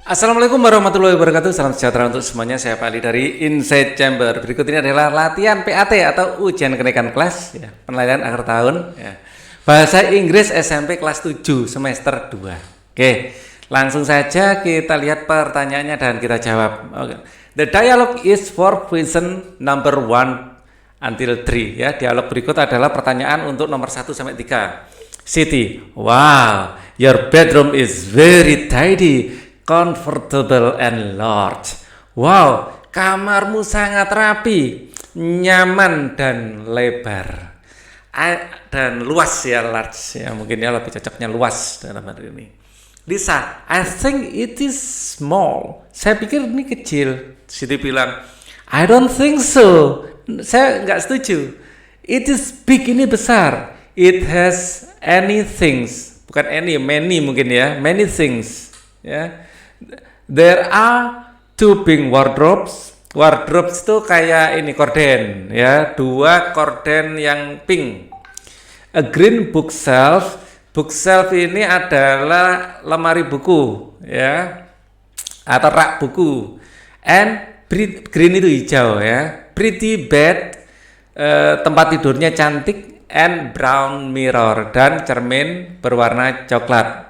Assalamualaikum warahmatullahi wabarakatuh. Salam sejahtera untuk semuanya. Saya Pak Ali dari Inside Chamber. Berikut ini adalah latihan PAT atau ujian kenaikan kelas, ya, penilaian akhir tahun, ya. Bahasa Inggris SMP kelas 7 semester 2. Oke, langsung saja kita lihat pertanyaannya dan kita jawab. Oke. The dialogue is for question number 1 until 3, ya. Dialog berikut adalah pertanyaan untuk nomor 1 sampai 3. Siti, wow, your bedroom is very tidy, comfortable and large. Wow, kamarmu sangat rapi, nyaman dan lebar. Dan luas ya, large ya, mungkin ya lebih cocoknya luas dalam hal ini. Lisa, I think it is small. Saya pikir ini kecil. Siti bilang, I don't think so. Saya nggak setuju. It is big, ini besar. It has any things, bukan any, many mungkin ya, many things. Ya. There are 2 pink wardrobes. Wardrobes itu kayak ini korden, ya, 2 korden yang pink. A green bookshelf. Bookshelf ini adalah lemari buku, ya, atau rak buku. And green itu hijau, ya. Pretty bed, tempat tidurnya cantik. And brown mirror, dan cermin berwarna coklat.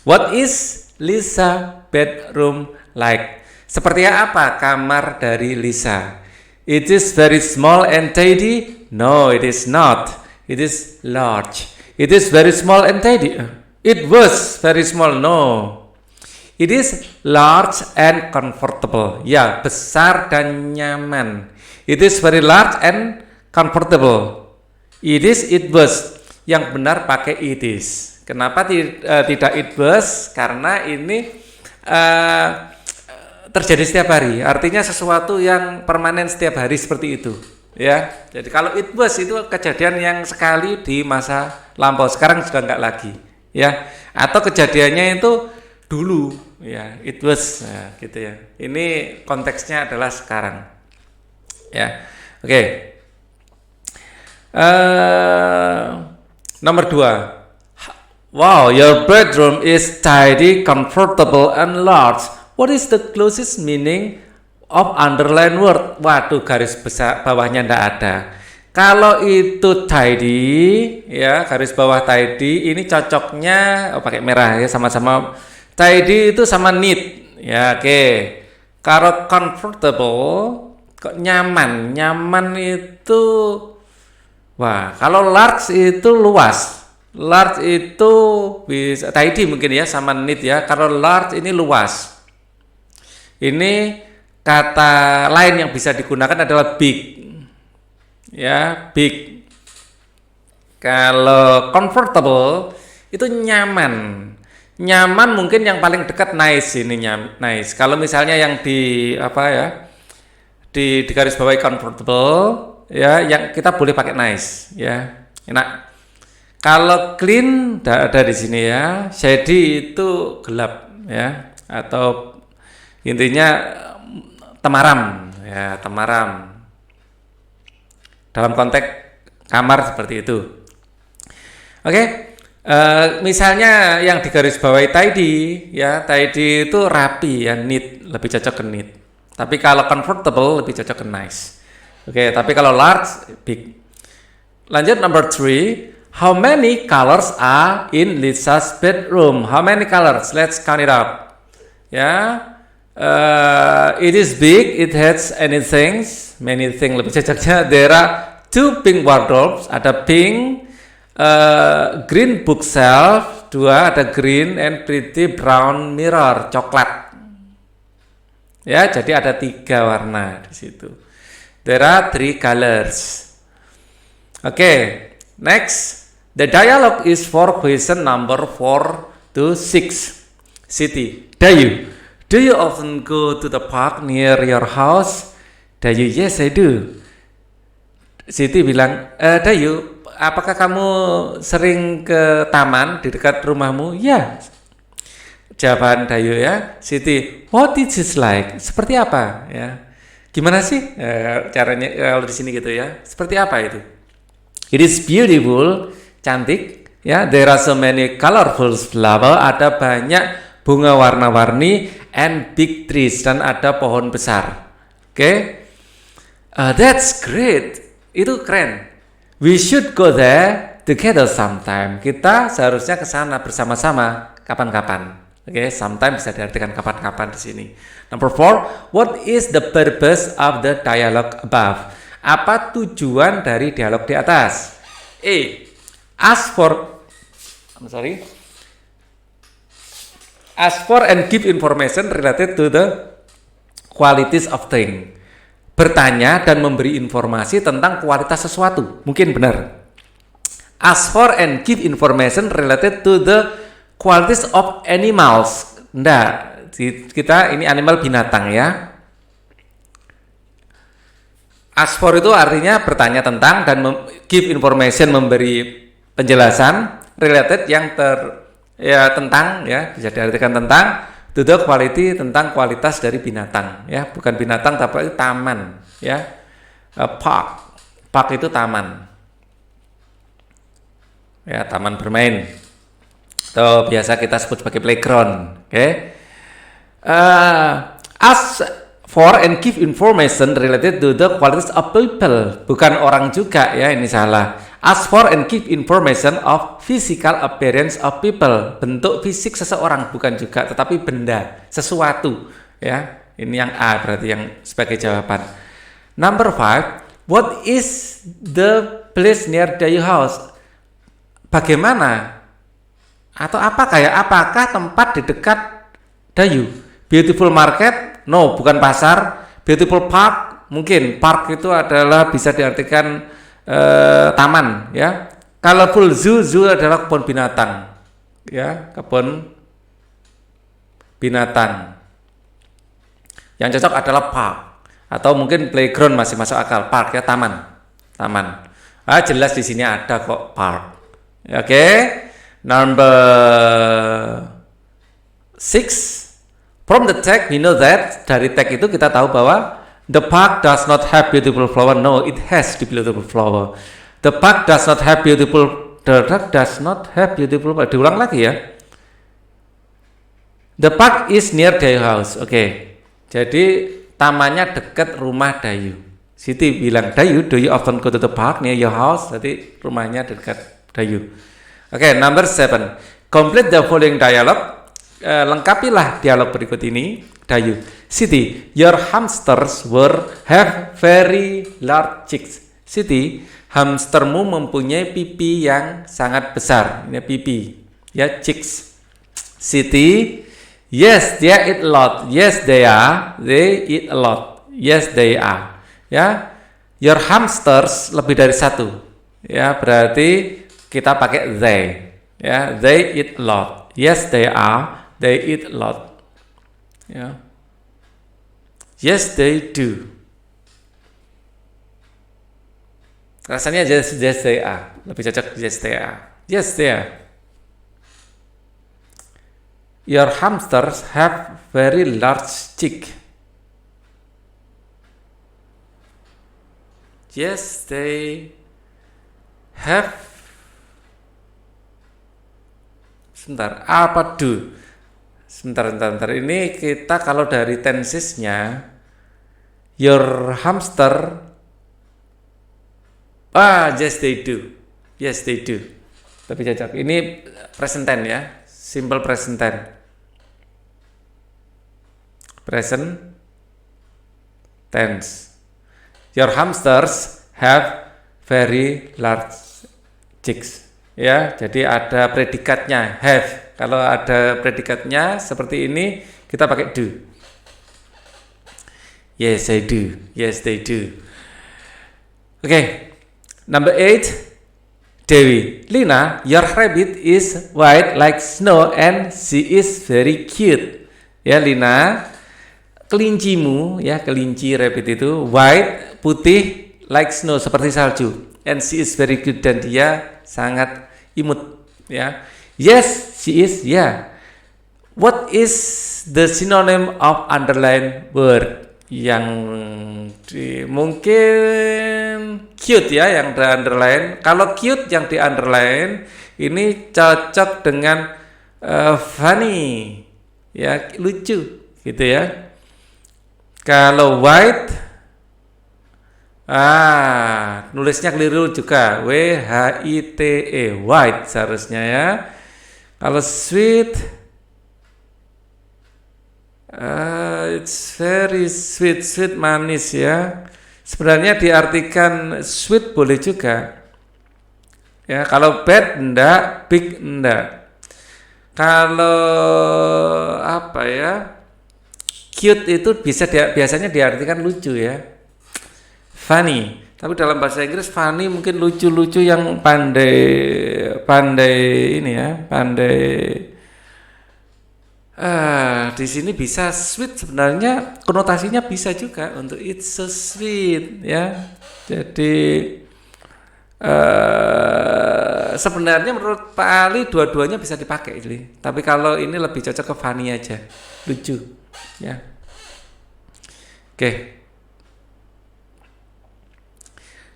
What is Lisa bedroom like? Seperti apa kamar dari Lisa? It is very small and tidy. No, it is not. It is large. It is very small and tidy. It was very small. No. It is large and comfortable. Ya, besar dan nyaman. It is very large and comfortable. It is, it was. Yang benar pakai it is. Kenapa tidak it was? Karena ini terjadi setiap hari. Artinya sesuatu yang permanen setiap hari seperti itu. Ya. Jadi kalau it was itu kejadian yang sekali di masa lampau. Sekarang sudah enggak lagi. Ya. Atau kejadiannya itu dulu. Ya. It was. Nah, gitu ya. Ini konteksnya adalah sekarang. Ya. Oke. Nomor 2. Wow, your bedroom is tidy, comfortable, and large. What is the closest meaning of underline word? Waduh, garis besar bawahnya ndak ada. Kalau itu tidy, ya, garis bawah tidy, ini cocoknya pakai merah ya, sama-sama. Tidy itu sama neat, ya, oke. Kalau comfortable, kok nyaman. Nyaman itu, wah, kalau large itu luas. Large itu bisa tidy mungkin ya, sama neat ya. Kalau large ini luas. Ini kata lain yang bisa digunakan adalah big. Ya, big. Kalau comfortable itu nyaman. Nyaman mungkin yang paling dekat nice ini, nice. Kalau misalnya yang di apa ya? Di garis bawahi comfortable, ya, yang kita boleh pakai nice, ya. Enak. Kalau clean ada di sini ya. Shady itu gelap, ya, atau intinya temaram, ya, temaram. Dalam konteks kamar seperti itu. Oke. Misalnya yang di garis bawahi tidy, ya, tidy itu rapi, ya, neat, lebih cocok ke neat. Tapi kalau comfortable lebih cocok ke nice. Oke, tapi kalau large, big. Lanjut number 3. How many colors are in Lisa's bedroom? How many colors? Let's count it up. Ya, it is big. It has anything, many things. Lebih cocoknya. There are 2 pink wardrobes. Ada pink, green bookshelf. 2 ada green and pretty brown mirror, coklat. Ya, jadi ada 3 warna di situ. There are 3 colors. Oke, next. The dialogue is for question number 4 to 6. Siti, do you often go to the park near your house? Dayu, yes I do. Siti bilang, Dayu, apakah kamu sering ke taman di dekat rumahmu? Ya. Jawaban Dayu ya. Siti, what is it like? Seperti apa? Ya. Gimana sih caranya kalau di sini gitu ya? Seperti apa itu? It is beautiful. Cantik, ya. There are so many colorful flower. Ada banyak bunga warna-warni, and big trees, dan ada pohon besar. Oke. That's great. Itu keren. We should go there together sometime. Kita seharusnya ke sana bersama-sama kapan-kapan. Oke, sometime bisa diartikan kapan-kapan di sini. Number 4, what is the purpose of the dialogue above? Apa tujuan dari dialog di atas? Ask for and give information related to the qualities of thing. Bertanya dan memberi informasi tentang kualitas sesuatu. Mungkin benar. Ask for and give information related to the qualities of animals. Nggak, kita ini animal binatang ya. Ask for itu artinya bertanya tentang, dan give information memberi penjelasan, related yang tentang ya, bisa diartikan tentang, to the quality tentang kualitas dari binatang ya, bukan binatang tapi itu taman ya. Park itu taman ya, taman bermain atau biasa kita sebut sebagai playground. Oke. Ask for and give information related to the qualities of people, bukan orang juga ya, ini salah. Ask for and give information of physical appearance of people, bentuk fisik seseorang, bukan juga, tetapi benda, sesuatu ya. Ini yang A berarti yang sebagai jawaban. Number 5, what is the place near your house? Bagaimana atau apakah tempat di dekat Dayu? Beautiful market? No, bukan pasar. Beautiful park? Mungkin park itu adalah bisa diartikan taman ya. Colorful zoo adalah kebun binatang ya, kebun binatang. Yang cocok adalah park, atau mungkin playground masih masuk akal. Park ya, taman. Jelas di sini ada kok park. Oke. Number 6, from the text we know that, dari teks itu kita tahu bahwa the park does not have beautiful flower. No, it has the beautiful flower. The park does not have beautiful. The park does not have beautiful flower. Diulang lagi ya. The park is near Dayu house. Oke. Jadi tamannya dekat rumah Dayu. Siti bilang, Dayu, do you often go to the park near your house? Jadi rumahnya dekat Dayu. Oke, number 7. Complete the following dialogue. Lengkapilah dialog berikut ini. Dayu, Siti, your hamsters have very large cheeks. Siti, hamstermu mempunyai pipi yang sangat besar. Ini pipi, ya, cheeks. Siti, yes, they eat a lot. Yes, they are. They eat a lot. Yes, they are. Ya, your hamsters lebih dari satu. Ya, berarti kita pakai they. Ya, they eat a lot. Yes, they are. They eat a lot. Ya. Yes, they do. Rasanya yes they are. Lebih cocok yes they are. Yes they are. Your hamsters have very large cheek. Yes, they have. Sebentar, apa do? Sebentar. Ini kita kalau dari tensesnya, your hamster, yes they do. Yes they do. Tapi cocok. Ini present tense ya, simple present tense. Present tense. Your hamsters have very large cheeks. Ya, jadi ada predikatnya have. Kalau ada predikatnya seperti ini, kita pakai do. Yes, I do. Yes, they do. Okay. Number 8, Dewi. Lina, your rabbit is white like snow and she is very cute. Ya, Lina, kelincimu, ya, kelinci rabbit itu white, putih, like snow, seperti salju. And she is very cute, dan dia sangat imut, ya. Yes, she is, ya. What is the synonym of underline word? Yang mungkin cute ya, yang di underline. Kalau cute yang di underline ini cocok dengan funny. ya lucu gitu ya. Kalau white, nulisnya keliru juga, WHITE, white seharusnya ya. Kalau sweet, it's very sweet, sweet manis ya. Sebenarnya diartikan sweet boleh juga. Ya, kalau bad enggak, big enggak. Kalau apa ya? Cute itu biasanya diartikan lucu ya. Funny. Tapi dalam bahasa Inggris funny mungkin lucu-lucu yang pandai ini ya, pandai. Di sini bisa sweet, sebenarnya konotasinya bisa juga untuk it's so sweet ya. Jadi sebenarnya menurut Pak Ali dua-duanya bisa dipakai, tapi kalau ini lebih cocok ke funny aja, lucu ya. Oke.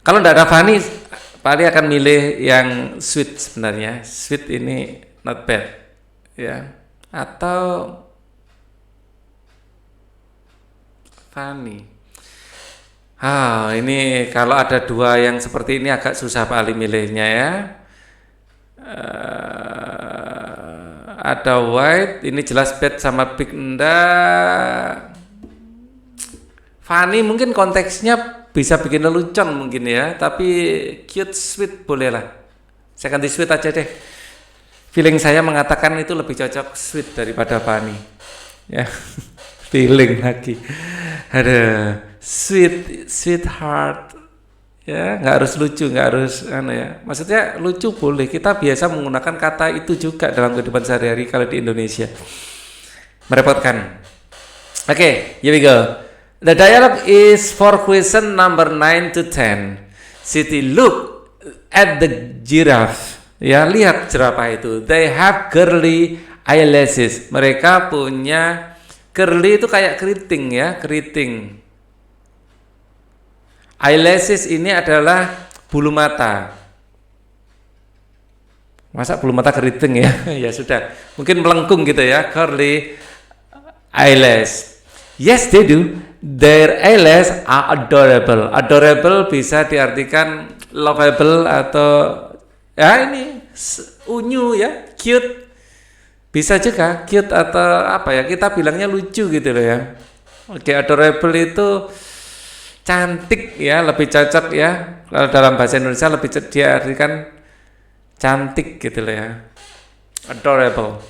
Kalau tidak ada funny, Pak Ali akan milih yang sweet sebenarnya. Sweet ini not bad ya. Atau funny. Ini kalau ada dua yang seperti ini agak susah Pak Ali milihnya ya. Ada white, ini jelas bad sama big enggak. Funny mungkin konteksnya bisa bikin lelucon mungkin ya, tapi cute sweet boleh lah. Saya ganti sweet aja deh. Feeling saya mengatakan itu lebih cocok sweet daripada funny. Ya, feeling lagi. Ada sweetheart. Ya, nggak harus lucu, nggak harus ya. Maksudnya lucu boleh. Kita biasa menggunakan kata itu juga dalam kehidupan sehari-hari kalau di Indonesia. Merepotkan. Okay, here we go. The dialogue is for question number 9 to 10. Siti, look at the giraffe. Ya, lihat jerapah itu. They have curly eyelashes. Mereka punya curly itu kayak keriting ya, keriting. Eyelashes ini adalah bulu mata. Masa bulu mata keriting ya? Ya sudah. Mungkin melengkung gitu ya, curly eyelash. Yes, they do. Their eyelash are adorable. Adorable bisa diartikan lovable atau ya ini unyu ya, cute. Bisa juga cute atau apa ya, kita bilangnya lucu gitu loh ya. Oke, adorable itu cantik ya, lebih cocok ya. Kalau dalam bahasa Indonesia lebih diartikan cantik gitu loh ya. Adorable.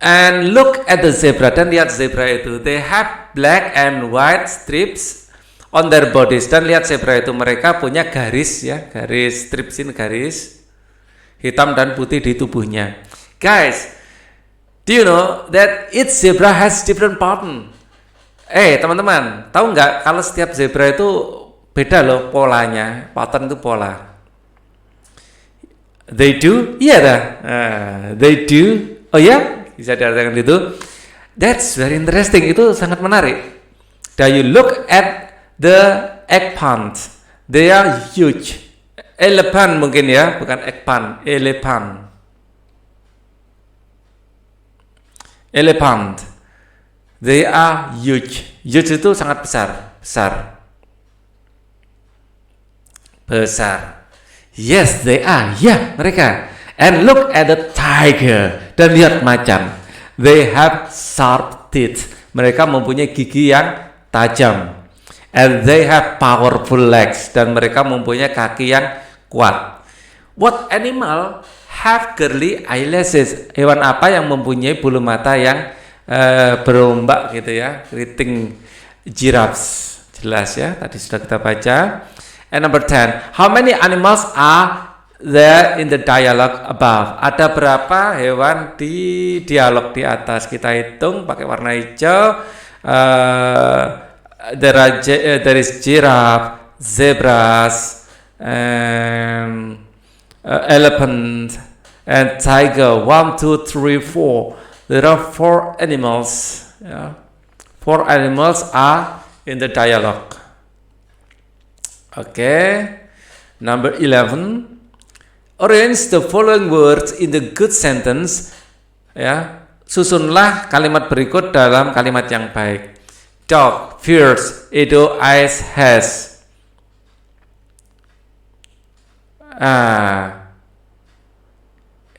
And look at the zebra, dan lihat zebra itu. They have black and white strips on their bodies. Dan lihat zebra itu, mereka punya garis ya, garis strips ini, garis hitam dan putih di tubuhnya. Guys, do you know that each zebra has different pattern? Teman-teman, tahu nggak kalau setiap zebra itu beda loh polanya, pattern itu pola. They do? Iya dah. They do. Oh ya? Bisa diartikan gitu. That's very interesting. Itu sangat menarik. Now you look at the eggplant. They are huge. Elephant mungkin ya, bukan eggplant. Elephant. Elephant. They are huge. Huge itu sangat besar. Besar. Yes, they are. Ya, mereka. And look at the tiger. Dan lihat macan. They have sharp teeth. Mereka mempunyai gigi yang tajam. And they have powerful legs. Dan mereka mempunyai kaki yang kuat. What animal have curly eyelashes? Hewan apa yang mempunyai bulu mata yang berombak gitu ya? Keriting. Giraffes. Jelas ya, tadi sudah kita baca. And number 10. How many animals are there in the dialogue above? Ada berapa hewan di dialog di atas? Kita hitung pakai warna hijau. There is giraffe, zebras, and elephant, and tiger. 1, 2, 3, 4. There are 4 animals. 4 animals are in the dialogue. Okay. Number 11. Arrange the following words in the good sentence. Ya, susunlah kalimat berikut dalam kalimat yang baik. Dog fears Edo ice has.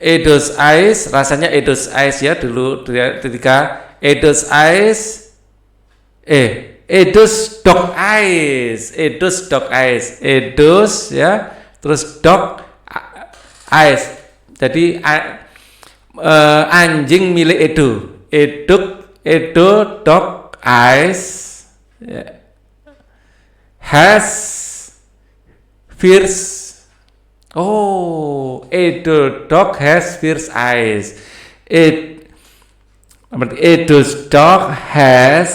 Edo's eyes, rasanya Edo's eyes ya dulu ketika Edo's eyes, Edo's dog eyes, Edo's dog eyes, Edo's ya, terus dog eyes. Jadi anjing milik Edo dog eyes has fierce. Oh, Edo dog has fierce eyes. Edo's dog has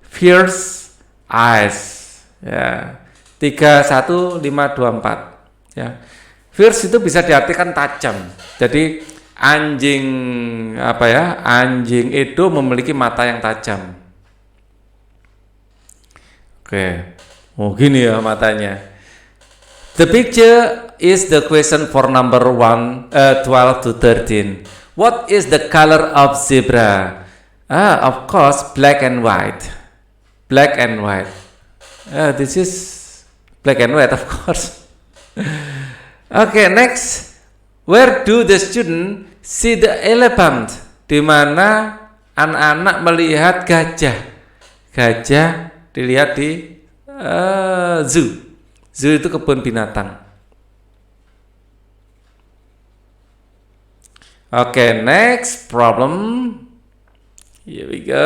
fierce eyes. Ya, 31524. Ya, fierce itu bisa diartikan tajam. Jadi anjing Anjing Edo memiliki mata yang tajam. Oke, oh gini ya matanya. The picture is the question for number 12 to 13. What is the color of zebra? Of course, black and white. Black and white. This is black and white, of course. Okay, next. Where do the student see the elephant? Di mana anak-anak melihat gajah? Gajah dilihat di zoo. Zoo itu kebun binatang. Okay, next problem. Here we go.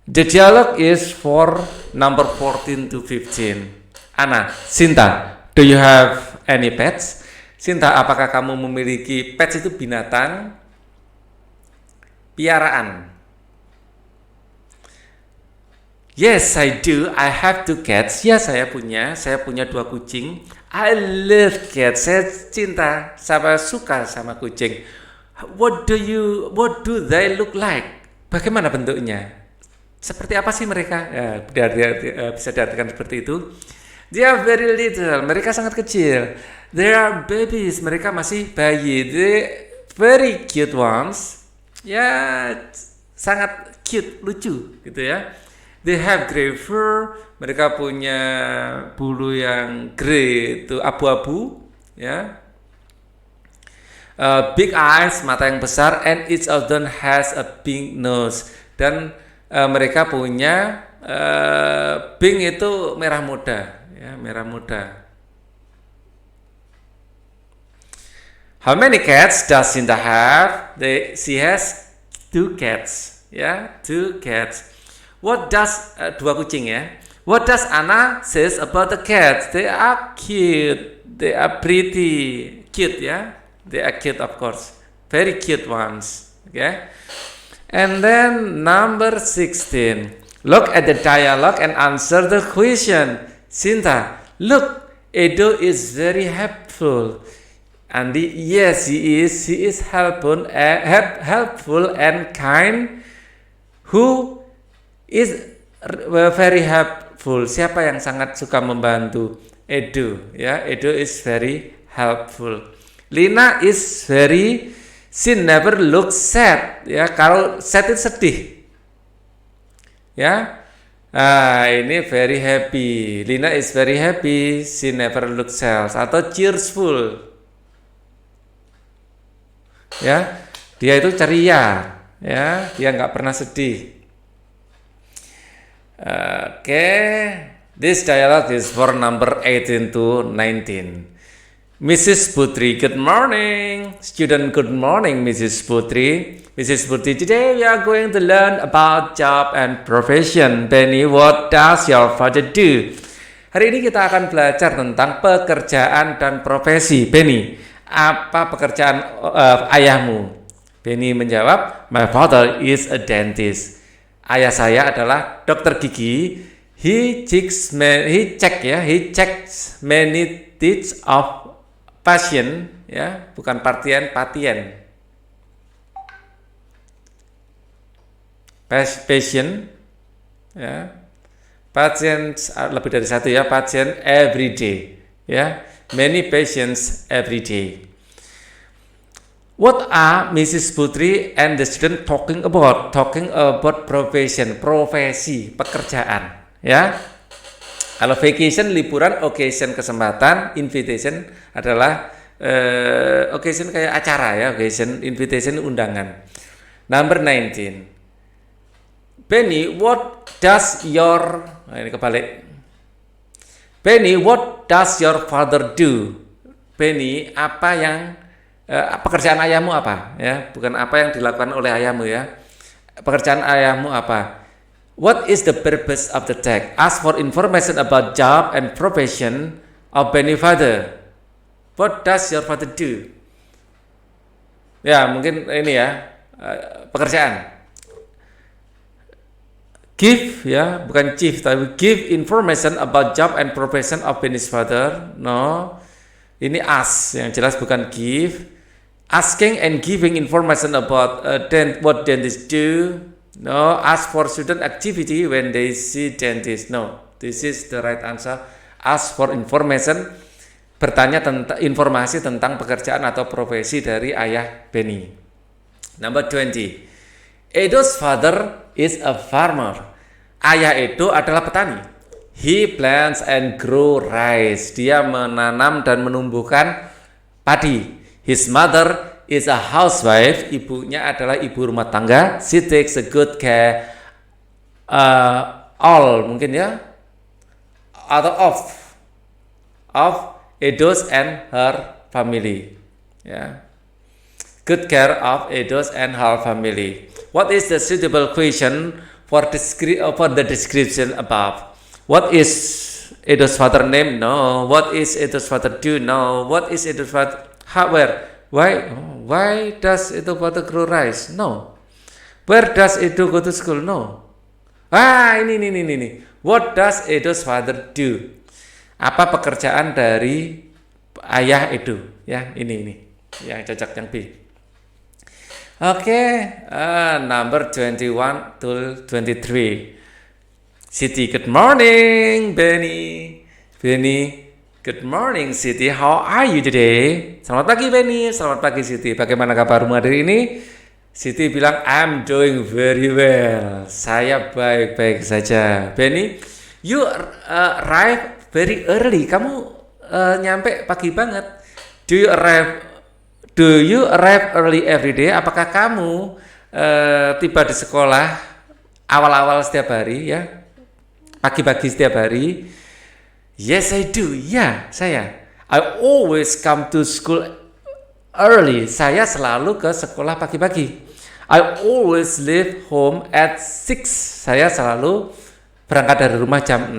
The dialogue is for number 14 to 15. Ana, Sinta, do you have any pets? Sinta, apakah kamu memiliki pets? Itu binatang piaraan. Yes, I do. I have 2 cats. Ya, saya punya 2 kucing. I love cats. Saya suka sama kucing. What do they look like? Bagaimana bentuknya? Seperti apa sih mereka? Bisa diartikan seperti itu. They are very little. Mereka sangat kecil. They are babies. Mereka masih bayi. They very cute ones. Ya, sangat cute, lucu gitu ya. They have gray fur, mereka punya bulu yang grey, itu abu-abu, ya. Big eyes, mata yang besar, and each of them has a pink nose. Dan mereka punya pink itu merah muda, ya, merah muda. How many cats does Sinta have? She has 2 cats, ya, 2 cats. What does 2 kucing ya? What does Anna says about the cats? They are cute. They are pretty cute ya. They are cute of course. Very cute ones. Okay. And then number 16. Look at the dialogue and answer the question. Sinta, look, Edo is very helpful. Andi, yes, he is. He is helpful and kind. Who is very helpful. Siapa yang sangat suka membantu? Edo, ya. Edo is very helpful. Lina is very, she never looks sad, ya. Kalau sad itu sedih, ya. Ini very happy. Lina is very happy, she never looks sad. Atau cheerful, ya. Dia itu ceria, ya. Dia nggak pernah sedih. This dialogue is for number 18 to 19. Mrs. Putri, good morning. Student, good morning, Mrs. Putri. Mrs. Putri, today we are going to learn about job and profession. Benny, what does your father do? Hari ini kita akan belajar tentang pekerjaan dan profesi. Benny, apa pekerjaan ayahmu? Benny menjawab, my father is a dentist. Ayah saya adalah dokter gigi. He checks many teeth of patient, ya, bukan pasien. Patient, ya. Patients lebih dari satu ya, patient every day, ya. Many patients every day. What are Mrs. Putri and the student talking about? Talking about profession, profesi, pekerjaan. Ya, kalau vacation liburan, occasion kesempatan, invitation adalah occasion kayak acara ya, occasion, invitation undangan. Number 19. Benny, what does your ini kebalik. Benny, what does your father do? Benny, apa yang pekerjaan ayahmu apa? Ya, bukan apa yang dilakukan oleh ayahmu ya. Pekerjaan ayahmu apa? What is the purpose of the text? Ask for information about job and profession of Benny father. What does your father do? Ya, mungkin ini ya, pekerjaan. Give ya, bukan chief, tapi give information about job and profession of Benny's father. No, ini ask, yang jelas bukan give. Asking and giving information about what dentists do. No, ask for student activity when they see dentist. No, this is the right answer. Ask for information, bertanya tentang informasi tentang pekerjaan atau profesi dari ayah Benny. Number 20. Edo's father is a farmer. Ayah Edo adalah petani. He plants and grow rice. Dia menanam dan menumbuhkan padi. His mother is a housewife. Ibunya adalah ibu rumah tangga. She takes a good care all mungkin ya, atau of Edo's and her family. Ya. Good care of Edo's and her family. What is the suitable question for the description above? What is Edo's father name? No. What is Edo's father do? No. What is Edo's father? How, where? Why does Edo father grow rice? No. Where does Edo go to school? No. Ini. What does Edo's father do? Apa pekerjaan dari ayah Edo? Ya, ini. Yang cocok yang B. Number 21 to 23. Siti, good morning, Benny. Good morning, Siti. How are you today? Selamat pagi, Benny. Selamat pagi, Siti. Bagaimana kabarmu hari ini? Siti bilang, I'm doing very well. Saya baik-baik saja. Benny, you arrive very early. Kamu nyampe pagi banget. Do you arrive early every day? Apakah kamu tiba di sekolah awal-awal setiap hari ya? Pagi-pagi setiap hari? Yes, I do. Ya, saya. I always come to school early. Saya selalu ke sekolah pagi-pagi. I always leave home at 6. Saya selalu berangkat dari rumah jam 6.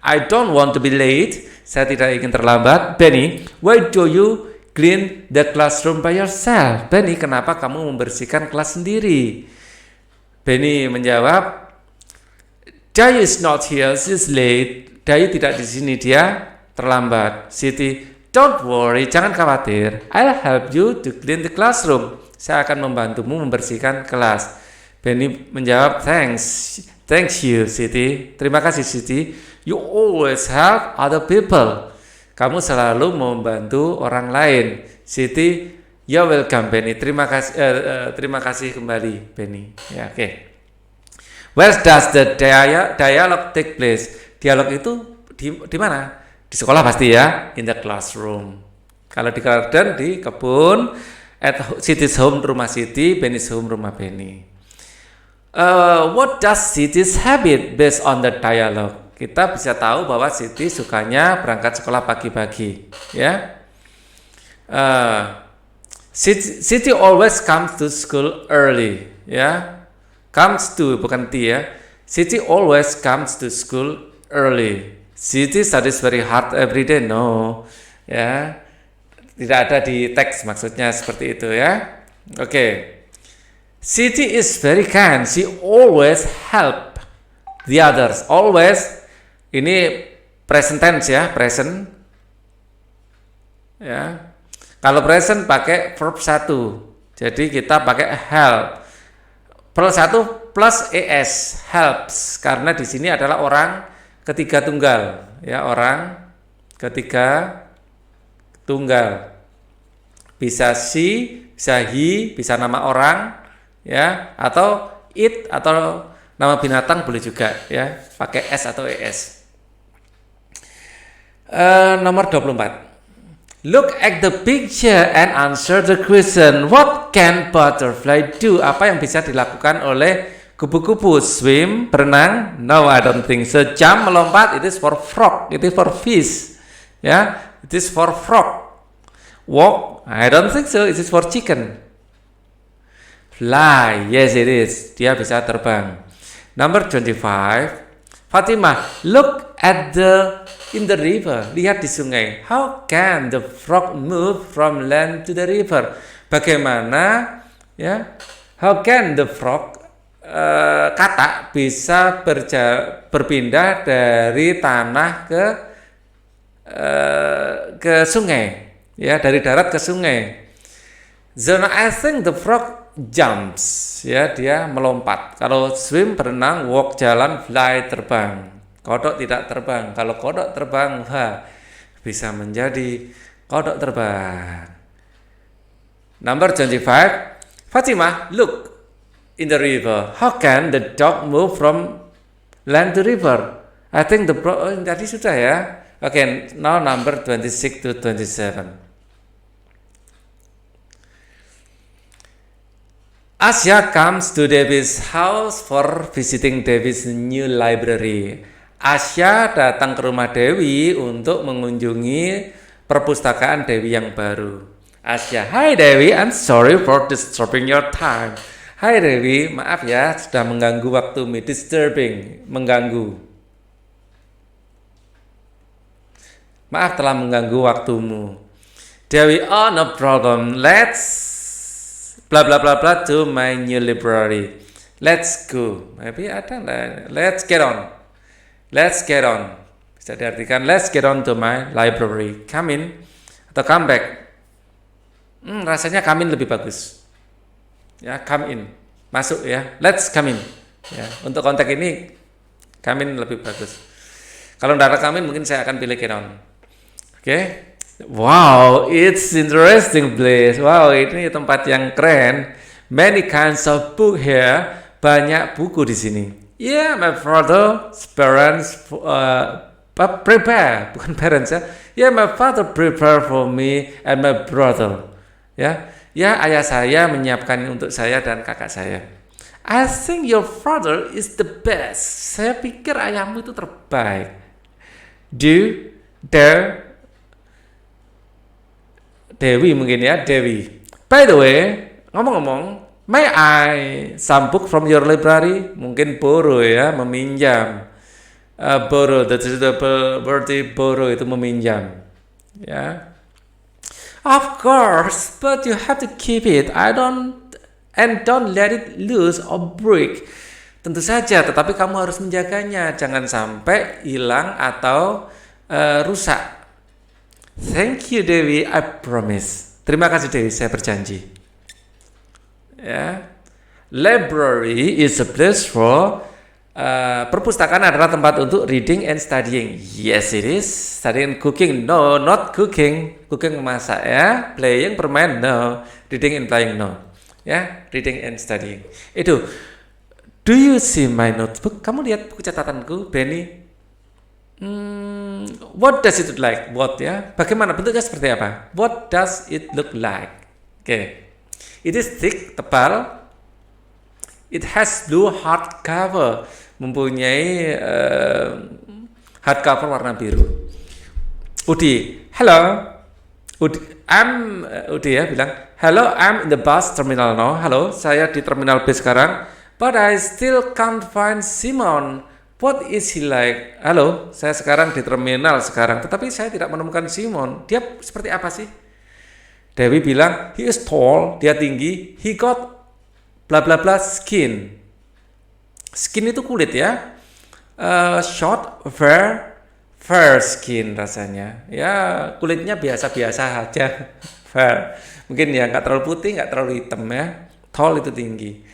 I don't want to be late. Saya tidak ingin terlambat. Benny, why do you clean the classroom by yourself? Benny, kenapa kamu membersihkan kelas sendiri? Benny menjawab, Dayu is not here, she's late. Dayu tidak di sini, dia terlambat. Siti, don't worry, jangan khawatir. I'll help you to clean the classroom. Saya akan membantumu membersihkan kelas. Benny menjawab, thanks you, Siti. Terima kasih, Siti. You always help other people. Kamu selalu membantu orang lain. Siti, you're welcome, Benny. Terima kasih kembali, Benny. Ya, oke. Where does the dialogue take place? Dialog itu di mana? Di sekolah pasti ya, in the classroom. Kalau di garden, di kebun, at Siti's home, rumah Siti, Benny's home, rumah Benny. What does Siti's habit based on the dialogue? Kita bisa tahu bahwa Siti sukanya berangkat sekolah pagi-pagi, ya. Siti always comes to school early, ya. Comes to, bukan T ya. Siti always comes to school early. Siti studies very hard every day. No, ya. Tidak ada di teks maksudnya seperti itu ya. Oke. Siti is very kind. She always help the others. Always ini present tense ya, present. Ya. Kalau present pakai verb 1. Jadi kita pakai help. Plus 1 plus es, helps, karena di sini adalah orang ketiga tunggal, ya, orang ketiga tunggal. Bisa she, Bisa he, bisa nama orang, ya, atau it, atau nama binatang boleh juga, ya, pakai s atau es. Nomor 24. Look at the picture and answer the question. What can butterfly do? Apa yang bisa dilakukan oleh kupu-kupu? Swim, berenang? No, I don't think so. Jump, melompat, it is for frog, it is for fish. Ya, it is for frog. Walk, I don't think so, it is for chicken. Fly, yes it is. Dia bisa terbang. Number 25. Fatimah, look at in the river. Lihat di sungai. How can the frog move from land to the river? Bagaimana, ya? How can the frog katak bisa berpindah dari tanah ke sungai, ya, dari darat ke sungai. Zona, I think the frog jumps, ya, dia melompat. Kalau swim, berenang, walk, jalan, fly, terbang. Kodok tidak terbang. Kalau kodok terbang, bisa menjadi kodok terbang. Number 25. Fatimah, look in the river. How can the dog move from land to river? I think tadi sudah, ya. Okay, now number 26 to 27. Asya comes to David's house for visiting David's new library. Asya datang ke rumah Dewi untuk mengunjungi perpustakaan Dewi yang baru. Asya, hi Dewi, I'm sorry for disturbing your time. Hai Dewi, maaf ya sudah mengganggu waktumu. Disturbing, mengganggu. Maaf telah mengganggu waktumu. Dewi, oh no problem. Let's bla bla bla bla to my new library. Let's go. Maybe ada lah. Let's get on. Let's get on. Bisa diartikan let's get on to my library. Come in atau come back. Rasanya come in lebih bagus. Ya, come in. Masuk ya. Let's come in. Ya, untuk konteks ini come in lebih bagus. Kalau tidak ada come in mungkin saya akan pilih get on. Oke. Wow, it's interesting place. Wow, ini tempat yang keren. Many kinds of book here. Banyak buku di sini. Yeah, my father's parents prepare, bukan parents ya. Yeah, my father prepare for me and my brother. Ya, ayah saya menyiapkan untuk saya dan kakak saya. I think your father is the best. Saya pikir ayahmu itu terbaik. Dewi mungkin ya, Dewi. By the way, ngomong-ngomong, may I some book from your library? Mungkin borrow ya, meminjam. Borrow, that's the berarti borrow itu meminjam. Ya. Of course, but you have to keep it. Don't let it loose or break. Tentu saja, tetapi kamu harus menjaganya, jangan sampai hilang atau rusak. Thank you Dewi, I promise. Terima kasih Dewi, saya berjanji. Ya. Library is a place for perpustakaan adalah tempat untuk reading and studying. Yes it is. Studying and cooking. No, not cooking. Cooking memasak ya. Playing, bermain. No. Reading and playing. No. Ya, reading and studying. Itu. Do you see my notebook? Kamu lihat buku catatanku, Benny? What does it look like? What ya? Bagaimana bentuknya seperti apa? What does it look like? Okay. It is thick, tebal. It has blue hardcover, mempunyai hardcover warna biru. Udi, hello. Udi ya bilang, hello, I'm in the bus terminal now. Halo, saya di terminal bus sekarang. But I still can't find Simon. What is he like? Halo, saya sekarang di terminal sekarang, tetapi saya tidak menemukan Simon. Dia seperti apa sih? Dewi bilang, he is tall, dia tinggi. He got bla bla bla skin. Skin itu kulit ya. Short, fair skin rasanya. Ya, kulitnya biasa-biasa aja. Fair. Mungkin ya nggak terlalu putih, nggak terlalu hitam ya. Tall itu tinggi.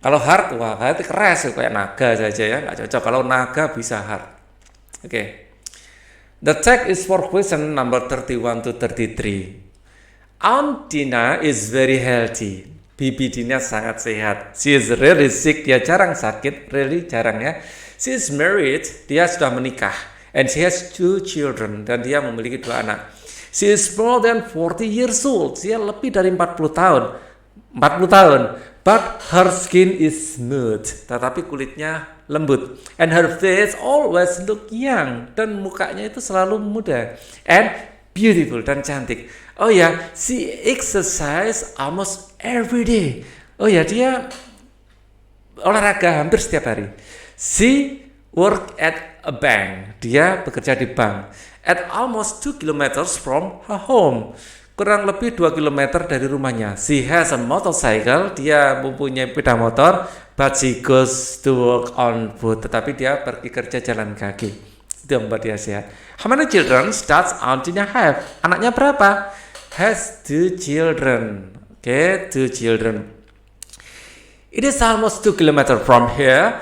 Kalau hard, wah itu keras kayak naga saja ya, nggak cocok. Kalau naga bisa hard. Oke. The text is for question number 31 to 33. Aunt Dina is very healthy. Bibi Dina sangat sehat. She is really sick. Dia jarang sakit. Really jarang ya. She is married. Dia sudah menikah. And she has 2 children. Dan dia memiliki 2 anak. She is more than 40 years old. Dia lebih dari 40 tahun. 40 tahun. But her skin is smooth. Tetapi kulitnya lembut. And her face always look young. Dan mukanya itu selalu muda. And beautiful dan cantik. Oh ya, she exercise almost every day. Oh ya, dia olahraga hampir setiap hari. She work at a bank. Dia bekerja di bank. At almost 2 kilometers from her home. Kurang lebih 2 km dari rumahnya. She has a motorcycle. Dia mempunyai sepeda motor. But she goes to work on foot. Tetapi dia pergi kerja jalan kaki. Itu yang membuat dia sehat. How many children does Aunt Dina have? Anaknya berapa? Has 2 children. Okay, 2 children. It is almost 2 km from here.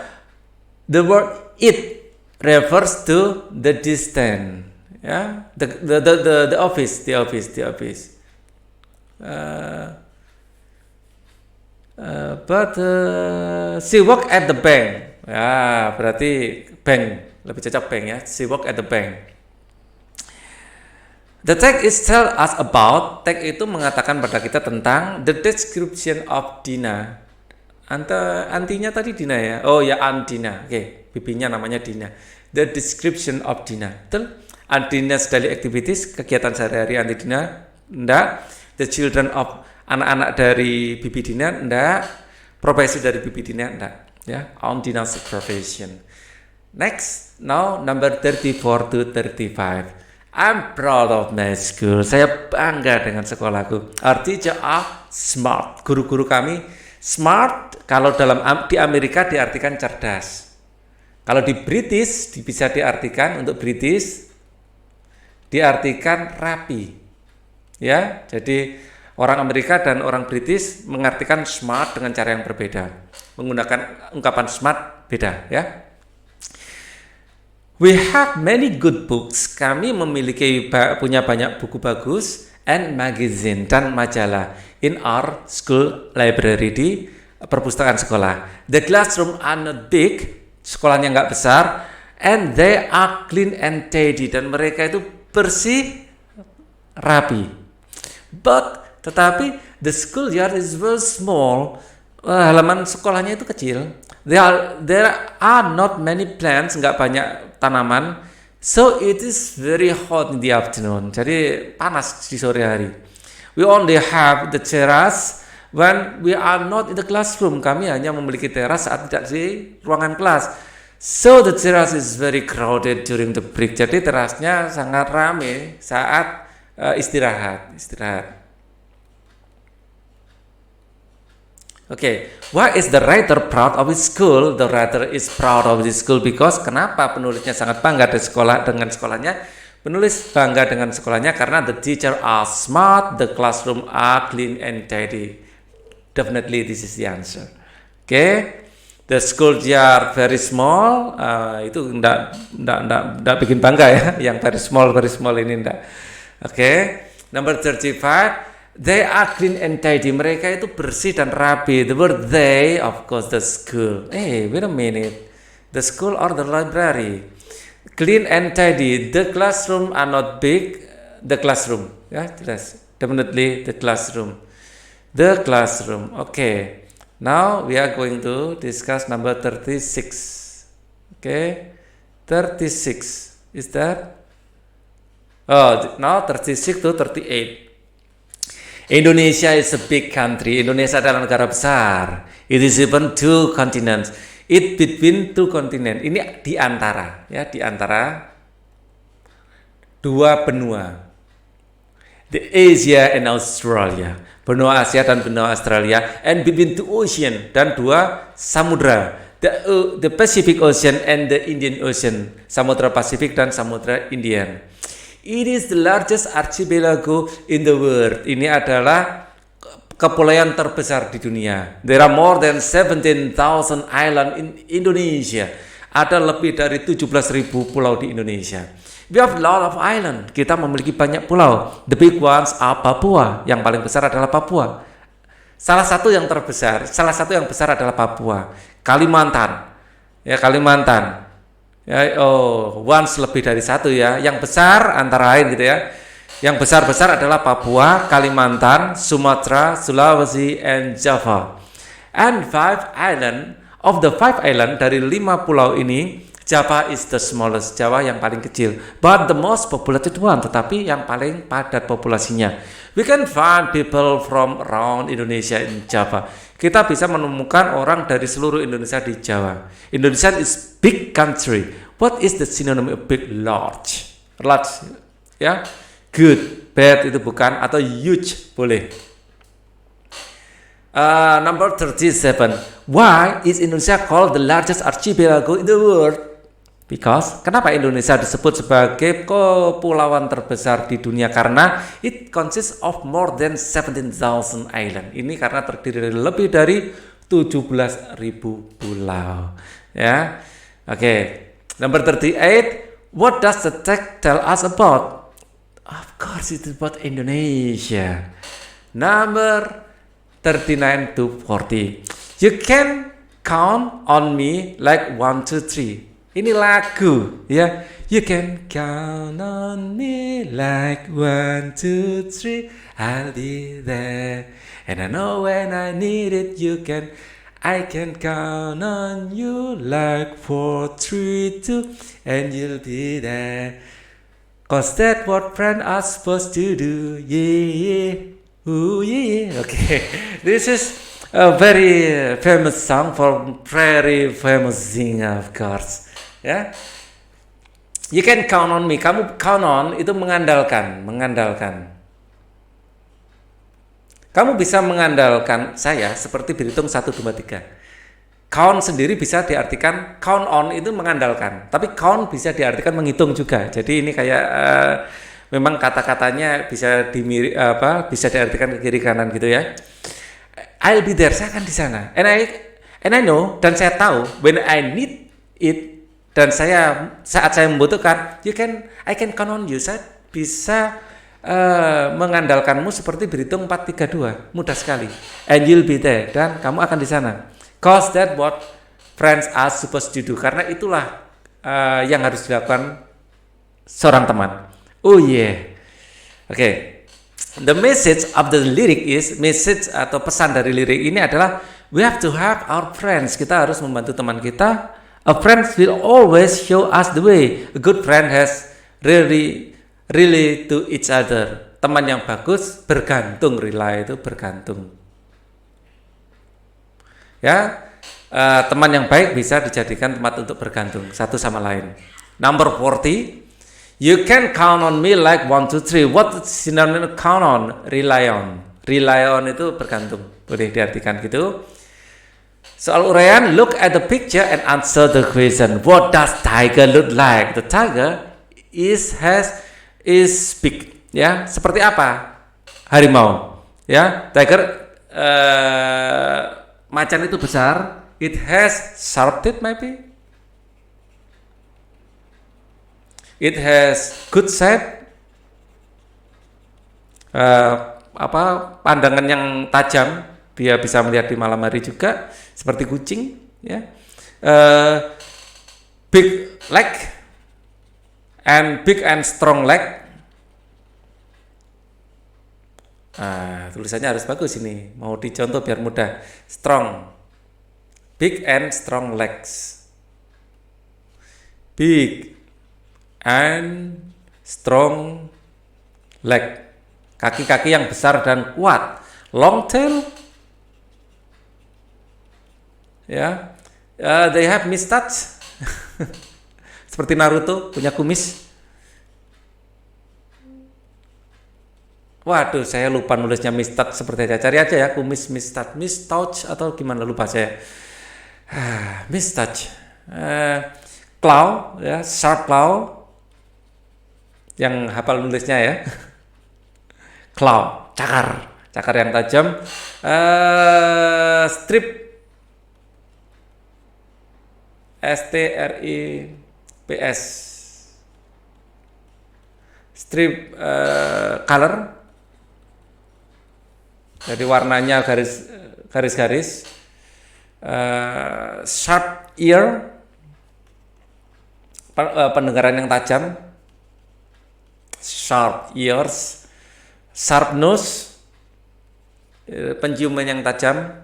The word it refers to the distance. Yeah, the office. But she work at the bank. Ya, berarti bank. Lebih cocok bank ya. She work at the bank. The text is tell us about. Text itu mengatakan pada kita tentang the description of Dina. Antinya tadi Dina ya. Oh ya, Aunt Dina. Oke, bibinya namanya Dina. The description of Dina. Betul? Aunt Dina's daily activities, kegiatan sehari-hari Aunt Dina. Enggak. The children of, anak-anak dari bibi Dina. Enggak. Profesi dari bibi Dina. Enggak. Ya, Aunt Dina's profession. Next, now number 34 to 35. I'm proud of my school. Saya bangga dengan sekolahku. Our teacher are smart. Guru-guru kami smart. Kalau di Amerika diartikan cerdas. Kalau di British bisa diartikan untuk British diartikan rapi. Ya, jadi orang Amerika dan orang British mengartikan smart dengan cara yang berbeda. Menggunakan ungkapan smart beda, ya. We have many good books. Kami punya banyak buku bagus and magazine dan majalah in our school library, di perpustakaan sekolah. The classroom are not big, sekolahnya nggak besar, and they are clean and tidy, dan mereka itu bersih, rapi. Tetapi the schoolyard is very small. Halaman sekolahnya itu kecil. There are not many plants, nggak banyak tanaman. So it is very hot in the afternoon. Jadi panas di sore hari. We only have the terrace when we are not in the classroom. Kami hanya memiliki teras saat tidak di ruangan kelas. So the terrace is very crowded during the break. Jadi terasnya sangat ramai saat istirahat. Okay, why is the writer proud of his school? The writer is proud of his school because kenapa penulisnya sangat bangga dengan sekolahnya? Penulis bangga dengan sekolahnya karena the teacher are smart, the classroom are clean and tidy. Definitely this is the answer. Okay, the schoolyard very small. Itu enggak bikin bangga ya. Yang very small ini enggak. Okay, number 35. They are clean and tidy. Mereka itu bersih dan rapi. The word they, of course, the school. Hey, wait a minute. The school or the library. Clean and tidy. The classroom are not big. The classroom. Ya, jelas. Definitely the classroom. The classroom. Okay. Now we are going to discuss number 36. Okay. 36. Is that? Oh, now 36 to 38. Indonesia is a big country. Indonesia adalah negara besar. It is even 2 continents. It between 2 continents. Ini di antara 2 benua. The Asia and Australia. Benua Asia dan benua Australia. And between 2 ocean, dan 2 samudra. The Pacific Ocean and the Indian Ocean. Samudra Pasifik dan Samudra Indian. It is the largest archipelago in the world. Ini adalah kepulauan terbesar di dunia. There are more than 17,000 islands in Indonesia. Ada lebih dari 17.000 pulau di Indonesia. We have a lot of island. Kita memiliki banyak pulau. The big ones are Papua. Yang paling besar adalah Papua. Salah satu yang besar adalah Papua. Kalimantan. Ya, Kalimantan. Ya, once lebih dari satu ya. Yang besar antara lain gitu ya. Yang besar-besar adalah Papua, Kalimantan, Sumatera, Sulawesi, and Java. And of the five island dari 5 pulau ini, Java is the smallest, Jawa yang paling kecil, but the most populated one, tetapi yang paling padat populasinya. We can find people from around Indonesia in Java. Kita bisa menemukan orang dari seluruh Indonesia di Jawa. Indonesia is big country. What is the synonym of big? Large. Large, ya. Good, bad itu bukan, atau huge boleh. Number 37. Why is Indonesia called the largest archipelago in the world? Because, kenapa Indonesia disebut sebagai kepulauan terbesar di dunia? Karena it consists of more than 17,000 island. Ini karena terdiri dari lebih dari 17.000 pulau. Ya, oke. Number 38. What does the text tell us about? Of course, it's about Indonesia. Number 39 to 40. You can count on me like 1, 2, 3. Ini lagu ya. You can count on me like 1, 2, 3. I'll be there. And I know when I need it I can count on you like 4, 3, 2. And you'll be there. Cause that's what friends are supposed to do. Yeah. Ooh, yeah. Okay. This is a very famous song for very famous singer, of course. Ya, you can count on me. Kamu count on itu mengandalkan. Kamu bisa mengandalkan saya seperti berhitung 1, 2, 3. Count sendiri bisa diartikan, count on itu mengandalkan. Tapi count bisa diartikan menghitung juga. Jadi ini kayak memang kata-katanya bisa bisa diartikan ke kiri kanan gitu ya. I'll be there. Saya akan di sana. And I know, dan saya tahu when I need it. Dan saat saya membutuhkan, I can count on you. Saya bisa mengandalkanmu seperti berhitung 4, 3, 2. Mudah sekali. And you'll be there. Dan kamu akan di sana. Cause that what friends are supposed to do. Karena itulah yang harus dilakukan seorang teman. Oh yeah. Okay. The message of the lyric is, message atau pesan dari lirik ini adalah, we have to help our friends. Kita harus membantu teman kita. A friend will always show us the way. A good friend has really to each other. Teman yang bagus bergantung, rely itu bergantung. Ya, teman yang baik bisa dijadikan tempat untuk bergantung satu sama lain. Number 40. You can count on me like 1, 2, 3. What synonym count on? Rely on. Rely on itu bergantung. Boleh diartikan gitu. Soal uraian, look at the picture and answer the question. What does tiger look like? The tiger is big. Ya, seperti apa? Harimau. Ya, tiger macan itu besar. It has sharp teeth maybe. It has good sight. Pandangan yang tajam. Dia bisa melihat di malam hari juga, seperti kucing, ya. Big and strong leg. Tulisannya harus bagus ini, mau dicontoh biar mudah. Strong, big and strong legs. Big and strong leg. Kaki-kaki yang besar dan kuat. Long tail. Ya, they have mustache. Seperti Naruto punya kumis. Waduh, saya lupa nulisnya mustache seperti aja. Cari aja ya, kumis mustache atau gimana, lupa saya. Mustache. Claw, ya, sharp claw. Yang hafal nulisnya ya. Claw, cakar yang tajam. Strip STRIPS. Strip color. Jadi warnanya garis-garis. Sharp ear, pendengaran yang tajam. Sharp ears. Sharp nose, penciuman yang tajam.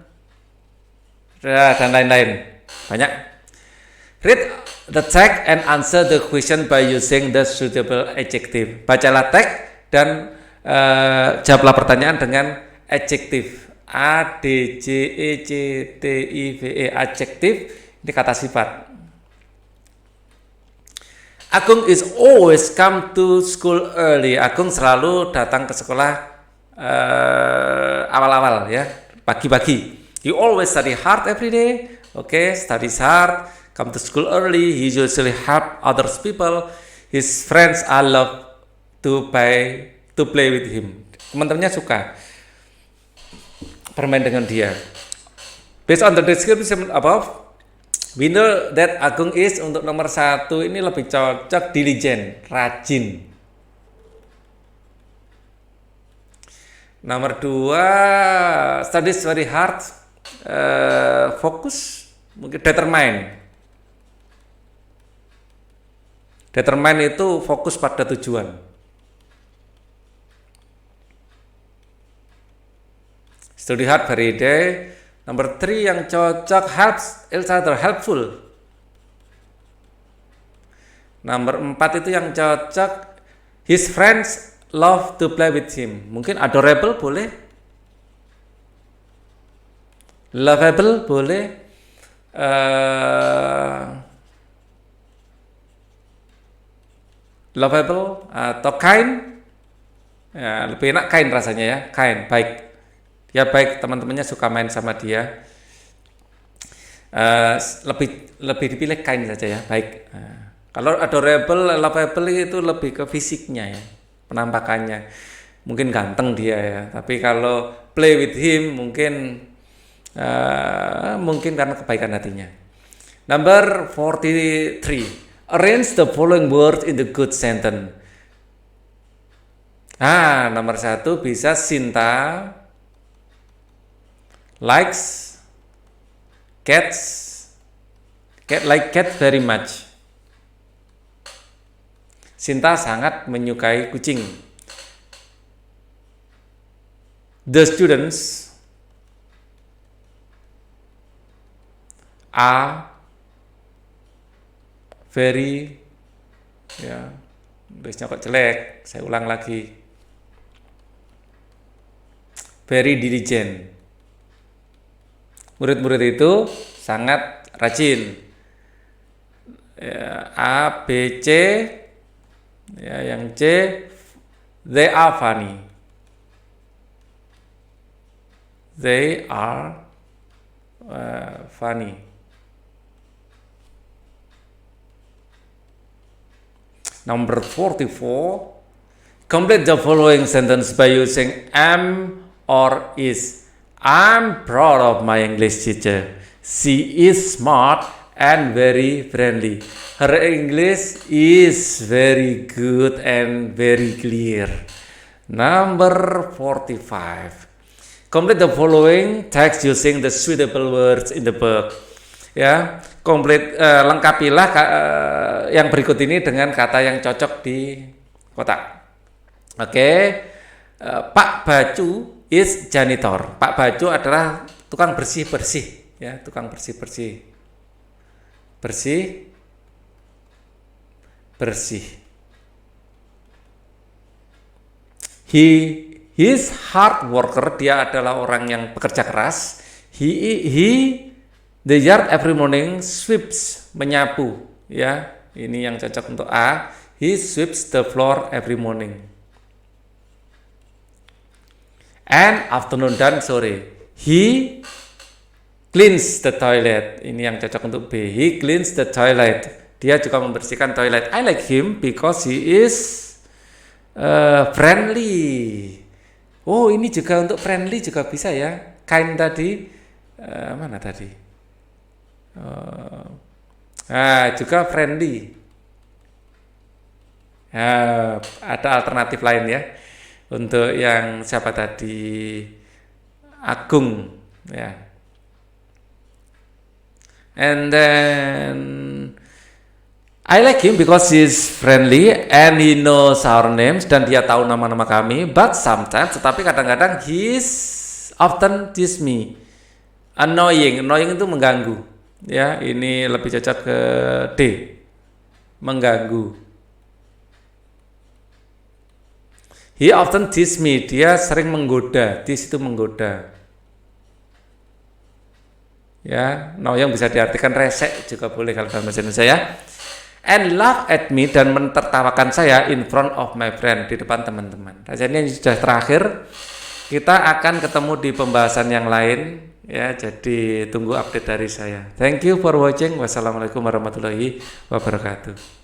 Dan lain-lain. Banyak. Read the text and answer the question by using the suitable adjective. Bacalah teks dan jawablah pertanyaan dengan adjektif. A D J E C T I V E, adjektif. Ini kata sifat. Agung is always come to school early. Agung selalu datang ke sekolah awal-awal ya, pagi-pagi. He always study hard every day. Okay, studies hard, come to school early. He usually help others people. His friends are love to play with him. Teman-temannya suka bermain dengan dia. Based on the description above, we know that Agung is, untuk nomor 1 ini lebih cocok diligent, rajin. Nomor 2, studies very hard, fokus, mungkin determine. Determine itu fokus pada tujuan. Study hard every day. Nomor 3 yang cocok, helps each other, helpful. Nomor 4 itu yang cocok, his friends love to play with him. Mungkin adorable boleh, lovable boleh, lovable atau kind. Ya, lebih enak kind rasanya ya, kind, baik. Ya baik, teman-temannya suka main sama dia. Lebih dipilih kind saja ya, baik. Kalau adorable, lovable itu lebih ke fisiknya ya, penampakannya. Mungkin ganteng dia ya, tapi kalau play with him mungkin karena kebaikan hatinya. Number 43. Arrange the following words in the good sentence. Nomor 1 bisa Sinta likes cats. Cat like cat very much. Sinta sangat menyukai kucing. The students are very, ya, tulisnya kok jelek, saya ulang lagi. Very diligent. Murid-murid itu sangat rajin. Ya, A, B, C. Ya, yang C, they are funny. They are funny. Number 44. Complete the following sentence by using am or is. I'm proud of my English teacher. She is smart and very friendly. Her English is very good and very clear. Number 45. Complete the following text using the suitable words in the book. Ya, lengkapilah yang berikut ini dengan kata yang cocok di kotak. Oke. Pak Bacu is janitor. Pak Bacu adalah tukang bersih-bersih, ya, tukang bersih-bersih. Bersih. He's hard worker, dia adalah orang yang bekerja keras. He the yard every morning sweeps, menyapu, ya. Ini yang cocok untuk A. He sweeps the floor every morning. And afternoon dan sore. He cleans the toilet. Ini yang cocok untuk B. He cleans the toilet. Dia juga membersihkan toilet. I like him because he is friendly. Oh, ini juga untuk friendly juga bisa ya. Kind tadi mana tadi? Nah, juga friendly. Ya, ada alternatif lain ya. Untuk yang siapa tadi? Agung ya. And then I like him because he's friendly and he knows our names dan dia tahu nama-nama kami. But sometimes, tetapi kadang-kadang he's often tease me. Annoying itu mengganggu. Ya, ini lebih cocok ke D. Mengganggu. He often tease me. Dia sering menggoda. Tease itu menggoda. Ya, annoying bisa diartikan resek juga boleh kalau dalam bahasa Indonesia ya. And laugh at me dan mentertawakan saya in front of my friend, di depan teman-teman. Rasanya ini sudah terakhir. Kita akan ketemu di pembahasan yang lain ya. Jadi tunggu update dari saya. Thank you for watching. Wassalamualaikum warahmatullahi wabarakatuh.